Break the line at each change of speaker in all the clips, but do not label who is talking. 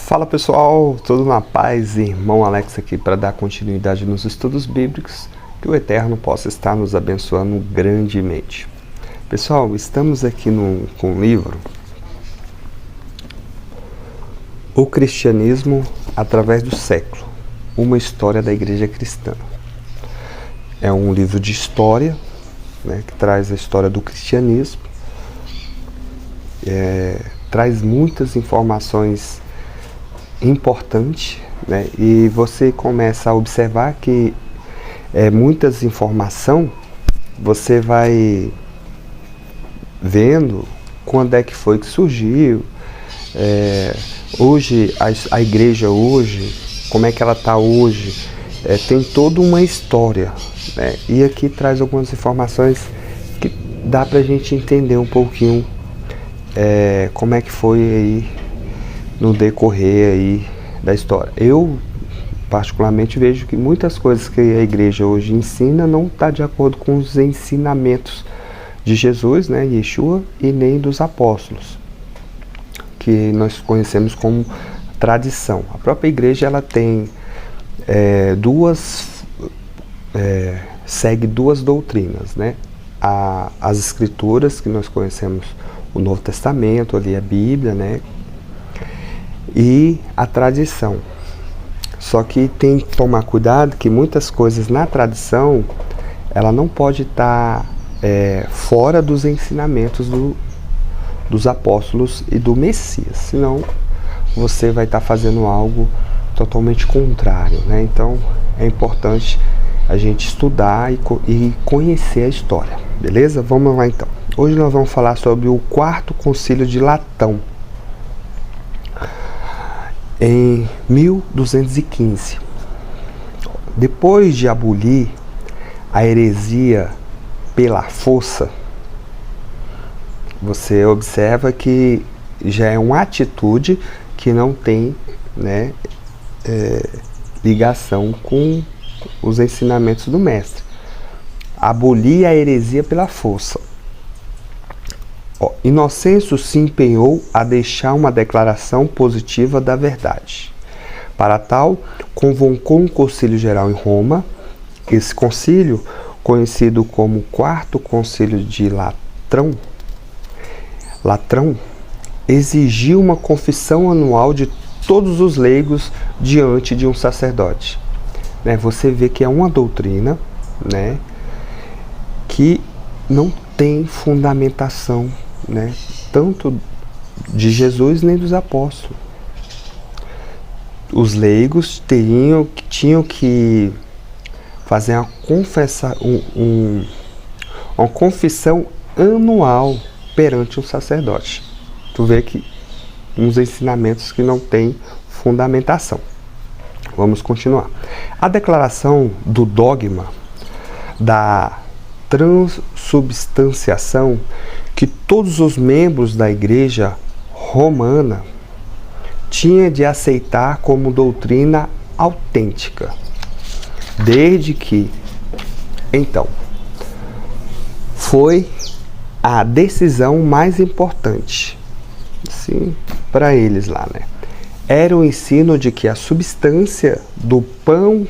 Fala pessoal, tudo na paz? Irmão Alex aqui para dar continuidade nos estudos bíblicos, que o Eterno possa estar nos abençoando grandemente. Pessoal, estamos aqui com o livro O Cristianismo através do século, uma história da Igreja Cristã. É um livro de história, que traz a história do cristianismo, traz muitas informações importantes, e você começa a observar que muitas informações você vai vendo quando é que foi que surgiu, hoje a igreja hoje, como é que ela está hoje, tem toda uma história, e aqui traz algumas informações que dá para a gente entender um pouquinho como é que foi aí no decorrer aí da história. Eu particularmente vejo que muitas coisas que a igreja hoje ensina não está de acordo com os ensinamentos de Jesus, Yeshua, e nem dos apóstolos, que nós conhecemos como tradição. A própria igreja ela tem segue duas doutrinas, as escrituras, que nós conhecemos o Novo Testamento, ali a Bíblia, e a tradição. Só que tem que tomar cuidado que muitas coisas na tradição ela não pode estar fora dos ensinamentos dos apóstolos e do Messias, senão você vai estar fazendo algo totalmente contrário, Então é importante a gente estudar e conhecer a história, beleza? Vamos lá então. Hoje nós vamos falar sobre o Quarto Concílio de Latão, em 1215. Depois de abolir a heresia pela força, você observa que já é uma atitude que não tem ligação com os ensinamentos do mestre. Abolir a heresia pela força. Inocêncio se empenhou a deixar uma declaração positiva da verdade. Para tal, convocou um concílio geral em Roma. Esse concílio, conhecido como Quarto Concílio de Latrão, exigiu uma confissão anual de todos os leigos diante de um sacerdote. Você vê que é uma doutrina, que não tem fundamentação, tanto de Jesus nem dos apóstolos. Os leigos tinham que fazer uma confissão anual perante um sacerdote. Tu vê que uns ensinamentos que não têm fundamentação. Vamos continuar. A declaração do dogma da transubstanciação, que todos os membros da igreja romana tinham de aceitar como doutrina autêntica, desde que, então, foi a decisão mais importante, sim, para eles lá, Era o ensino de que a substância do pão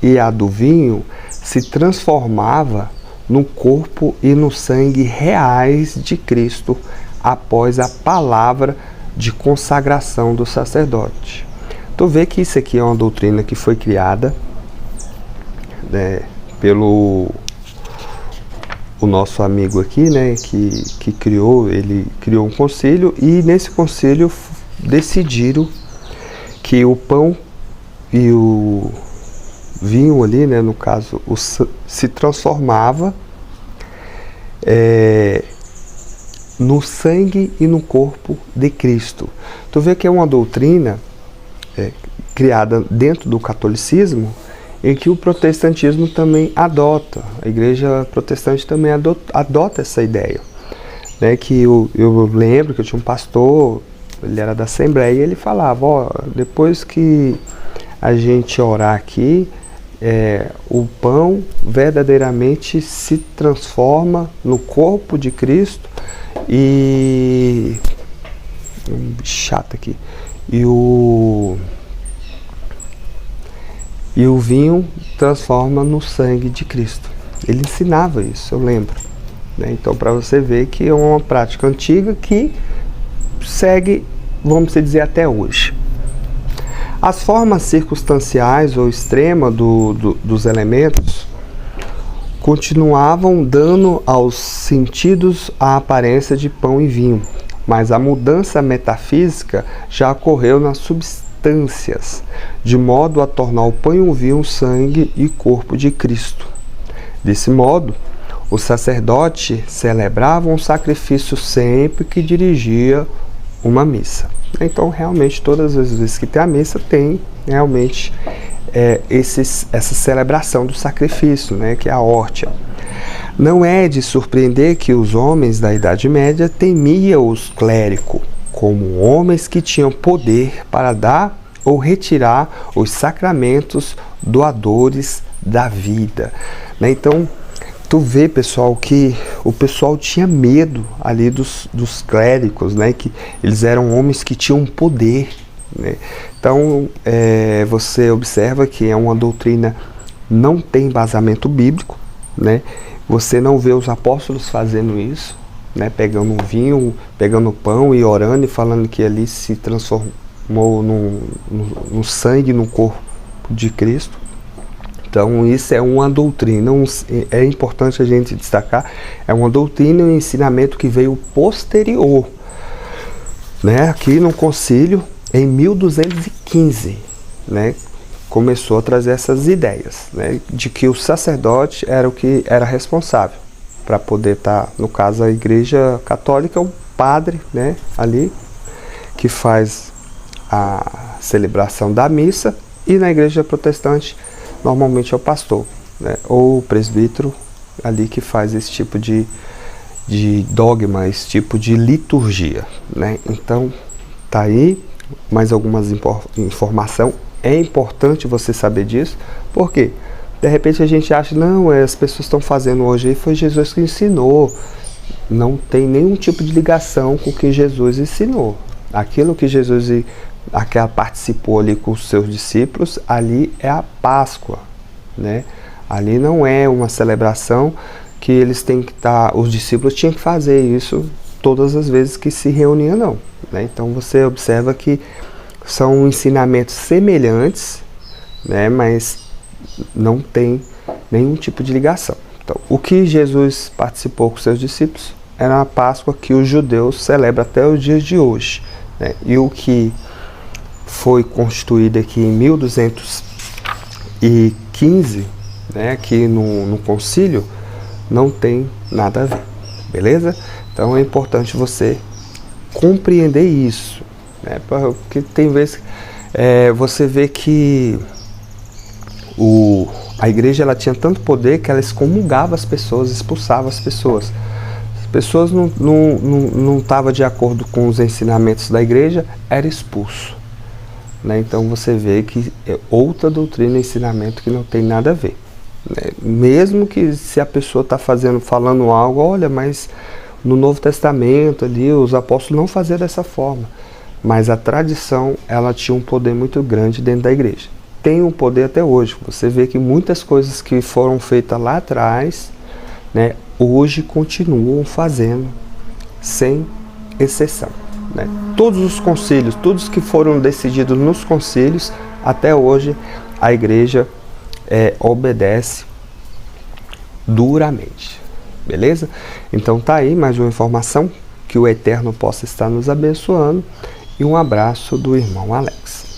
e a do vinho se transformava no corpo e no sangue reais de Cristo após a palavra de consagração do sacerdote. Tu vê que isso aqui é uma doutrina que foi criada pelo o nosso amigo aqui, que criou, ele criou um concílio, e nesse concílio decidiram que o pão e o vinho ali, no caso, se transformava no sangue e no corpo de Cristo. Tu vê que é uma doutrina criada dentro do catolicismo, em que o protestantismo também adota. A igreja protestante também adota essa ideia. Que eu lembro que eu tinha um pastor, ele era da Assembleia, e ele falava, depois que a gente orar aqui, o pão verdadeiramente se transforma no corpo de Cristo e o vinho transforma no sangue de Cristo. Ele ensinava isso, eu lembro, né? Então, para você ver que é uma prática antiga que segue, vamos dizer, até hoje. As formas circunstanciais ou extremas dos elementos continuavam dando aos sentidos a aparência de pão e vinho, mas a mudança metafísica já ocorreu nas substâncias, de modo a tornar o pão e o vinho sangue e corpo de Cristo. Desse modo, o sacerdote celebrava um sacrifício sempre que dirigia uma missa. Então, realmente, todas as vezes que tem a missa, tem realmente essa celebração do sacrifício, né, que é a hórtia. Não é de surpreender que os homens da Idade Média temiam os clérigos como homens que tinham poder para dar ou retirar os sacramentos doadores da vida, né? Então, tu vê, pessoal, que o pessoal tinha medo ali dos clérigos, né? Que eles eram homens que tinham poder, né? Então, você observa que é uma doutrina não tem embasamento bíblico, né? Você não vê os apóstolos fazendo isso, né? Pegando um vinho, pegando pão e orando e falando que ali se transformou no sangue, no corpo de Cristo. Então, isso é uma doutrina, é importante a gente destacar, é uma doutrina e um ensinamento que veio posterior, né? Aqui no concílio, em 1215, né? Começou a trazer essas ideias, né? De que o sacerdote era o que era responsável para poder estar, no caso, a Igreja Católica, o padre, né? Ali, que faz a celebração da missa, e na Igreja Protestante, normalmente é o pastor, né, ou o presbítero ali que faz esse tipo de dogma, esse tipo de liturgia, né? Então, tá aí mais algumas informação. É importante você saber disso, porque de repente a gente acha, não, as pessoas estão fazendo hoje e foi Jesus que ensinou. Não tem nenhum tipo de ligação com o que Jesus ensinou. Aquilo que Jesus participou ali com os seus discípulos, ali é a Páscoa, né? Ali não é uma celebração que eles têm que estar, os discípulos tinham que fazer isso todas as vezes que se reuniam, não, né? Então você observa que são ensinamentos semelhantes, né? Mas não tem nenhum tipo de ligação. Então, o que Jesus participou com seus discípulos era a Páscoa que os judeus celebram até os dias de hoje, né? E o que foi constituído aqui em 1215, né, aqui no concílio, não tem nada a ver, beleza? Então é importante você compreender isso, né, porque tem vezes você vê que a igreja ela tinha tanto poder que ela excomungava as pessoas, expulsava as pessoas. As pessoas não estavam de acordo com os ensinamentos da igreja, era expulso. Né? Então você vê que é outra doutrina e ensinamento que não tem nada a ver, né? Mesmo que se a pessoa está falando algo, olha, mas no Novo Testamento ali os apóstolos não faziam dessa forma, mas a tradição ela tinha um poder muito grande dentro da igreja. Tem um poder até hoje. Você vê que muitas coisas que foram feitas lá atrás, né, hoje continuam fazendo, sem exceção. Né? Todos os concílios, todos que foram decididos nos concílios, até hoje a igreja obedece duramente, beleza? Então tá aí mais uma informação, que o Eterno possa estar nos abençoando, e um abraço do irmão Alex.